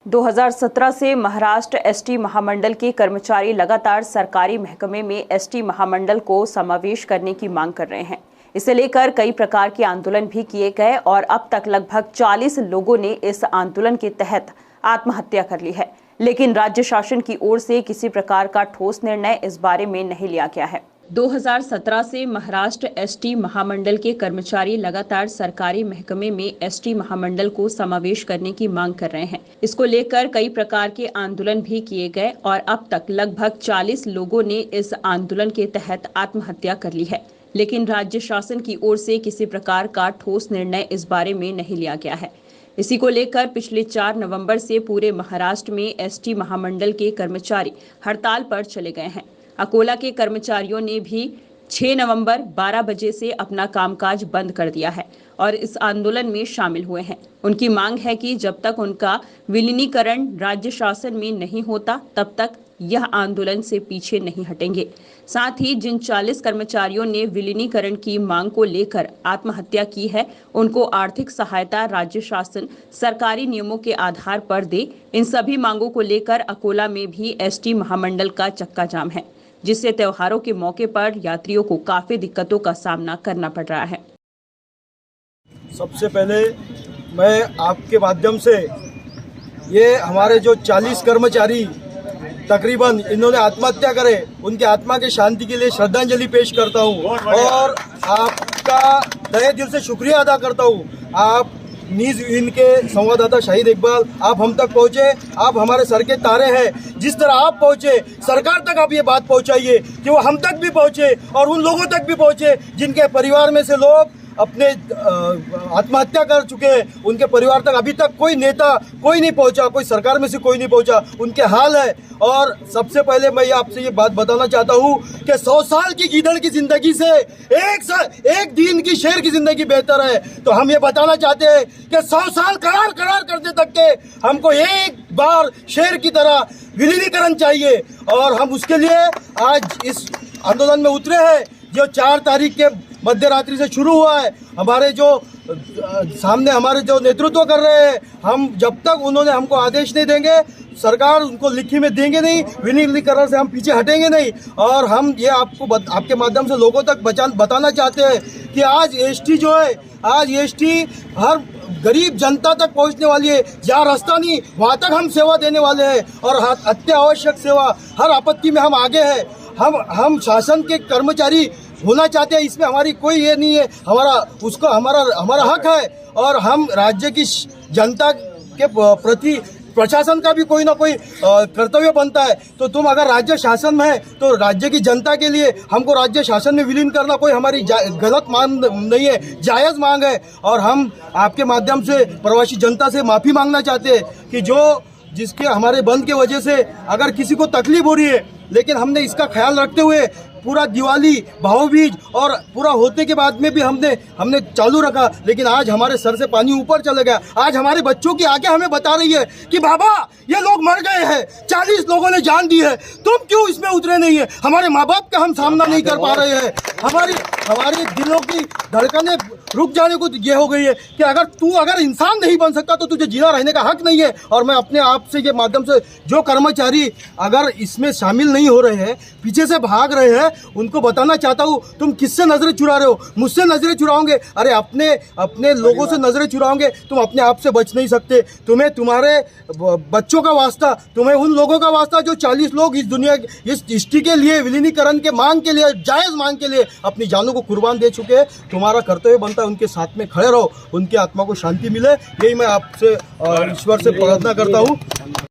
2017 से महाराष्ट्र एसटी महामंडल के कर्मचारी लगातार सरकारी महकमे में एसटी महामंडल को समावेश करने की मांग कर रहे हैं। इसे लेकर कई प्रकार के आंदोलन भी किए गए और अब तक लगभग 40 लोगों ने इस आंदोलन के तहत आत्महत्या कर ली है, लेकिन राज्य शासन की ओर से किसी प्रकार का ठोस निर्णय इस बारे में नहीं लिया गया है। 2017 से महाराष्ट्र एसटी महामंडल के कर्मचारी लगातार सरकारी महकमे में एसटी महामंडल को समावेश करने की मांग कर रहे हैं। इसको लेकर कई प्रकार के आंदोलन भी किए गए और अब तक लगभग 40 लोगों ने इस आंदोलन के तहत आत्महत्या कर ली है, लेकिन राज्य शासन की ओर से किसी प्रकार का ठोस निर्णय इस बारे में नहीं लिया गया है। इसी को लेकर पिछले 4 नवंबर से पूरे महाराष्ट्र में एसटी महामंडल के कर्मचारी हड़ताल पर चले गए हैं। अकोला के कर्मचारियों ने भी 6 नवंबर 12 बजे से अपना कामकाज बंद कर दिया है और इस आंदोलन में शामिल हुए हैं। उनकी मांग है कि जब तक उनका विलीनीकरण राज्य शासन में नहीं होता, तब तक यह आंदोलन से पीछे नहीं हटेंगे। साथ ही जिन 40 कर्मचारियों ने विलीनीकरण की मांग को लेकर आत्महत्या की है, उनको आर्थिक सहायता राज्य शासन सरकारी नियमों के आधार पर दे। इन सभी मांगों को लेकर अकोला में भी एसटी महामंडल का चक्का जाम है, जिससे त्योहारों के मौके पर यात्रियों को काफी दिक्कतों का सामना करना पड़ रहा है। सबसे पहले मैं आपके माध्यम से ये हमारे जो 40 कर्मचारी तकरीबन इन्होंने आत्महत्या करे, उनकी आत्मा के शांति के लिए श्रद्धांजलि पेश करता हूँ और आपका तहे दिल से शुक्रिया अदा करता हूँ। आप न्यूज़ इनके संवाददाता शाहिद इकबाल, आप हम तक पहुँचे, आप हमारे सर के तारे हैं। जिस तरह आप पहुँचे, सरकार तक आप ये बात पहुँचाइए कि वो हम तक भी पहुँचे और उन लोगों तक भी पहुँचे जिनके परिवार में से लोग अपने आत्महत्या कर चुके हैं। उनके परिवार तक अभी तक कोई नेता कोई नहीं पहुंचा, कोई सरकार में से कोई नहीं पहुंचा। उनके हाल है। और सबसे पहले मैं आपसे ये बात बताना चाहता हूं कि 100 साल की गीदड़ की जिंदगी से एक दिन की शेर की जिंदगी बेहतर है। तो हम ये बताना चाहते हैं कि 100 साल करार करने तक के हमको एक बार शेर की तरह विलीनीकरण चाहिए और हम उसके लिए आज इस आंदोलन में उतरे हैं, जो 4 तारीख के मध्य रात्रि से शुरू हुआ है। हमारे जो सामने हमारे जो नेतृत्व कर रहे हैं, हम जब तक उन्होंने हमको आदेश नहीं देंगे, सरकार उनको लिखी में देंगे नहीं, विलीनीकरण से हम पीछे हटेंगे नहीं। और हम ये आपके माध्यम से लोगों तक बताना चाहते हैं कि आज एसटी जो है, आज एसटी हर गरीब जनता तक पहुंचने वाली है। जहाँ रास्ता नहीं वहाँ तक हम सेवा देने वाले हैं और अत्यावश्यक सेवा हर आपत्ति में हम आगे हैं। हम शासन के कर्मचारी होना चाहते हैं, इसमें हमारी कोई ये नहीं है। हमारा हक है और हम राज्य की जनता के प्रति प्रशासन का भी कोई ना कोई कर्तव्य बनता है। तो तुम अगर राज्य शासन में है तो राज्य की जनता के लिए हमको राज्य शासन में विलीन करना कोई हमारी गलत मांग नहीं है, जायज़ मांग है। और हम आपके माध्यम से प्रवासी जनता से माफ़ी मांगना चाहते हैं कि जिसके हमारे बंद के वजह से अगर किसी को तकलीफ हो रही है, लेकिन हमने इसका ख्याल रखते हुए पूरा दिवाली, भाऊबीज और पूरा होते के बाद में भी हमने चालू रखा। लेकिन आज हमारे सर से पानी ऊपर चले गया। आज हमारे बच्चों की आगे हमें बता रही है कि बाबा ये लोग मर गए हैं, 40 लोगों ने जान दी है, तुम क्यों इसमें उतरे नहीं है? हमारे माँ बाप का हम सामना नहीं कर पा रहे हैं। हमारी दिलों की धड़कनें रुक जाने को ये हो गई है कि अगर इंसान नहीं बन सकता तो तुझे जीना रहने का हक नहीं है। और मैं अपने आप से ये माध्यम से जो कर्मचारी अगर इसमें शामिल नहीं हो रहे हैं, पीछे से भाग रहे हैं, उनको बताना चाहता हूँ, तुम किससे नजरें चुरा रहे हो? मुझसे नजरें चुराओगे? अरे अपने लोगों से नजरें चुराओगे, तुम अपने आप से बच नहीं सकते। तुम्हें तुम्हारे बच्चों का वास्ता, तुम्हें उन लोगों का वास्ता जो 40 लोग इस दुनिया इस दृष्टि के लिए, विलीनीकरण के मांग के लिए, जायज़ मांग के लिए अपनी जानों को कुर्बान दे चुके हैं। तुम्हारा कर्तव्य बनता है उनके साथ में खड़े रहो, उनकी आत्मा को शांति मिले। यही मैं आपसे ईश्वर से प्रार्थना करता हूँ।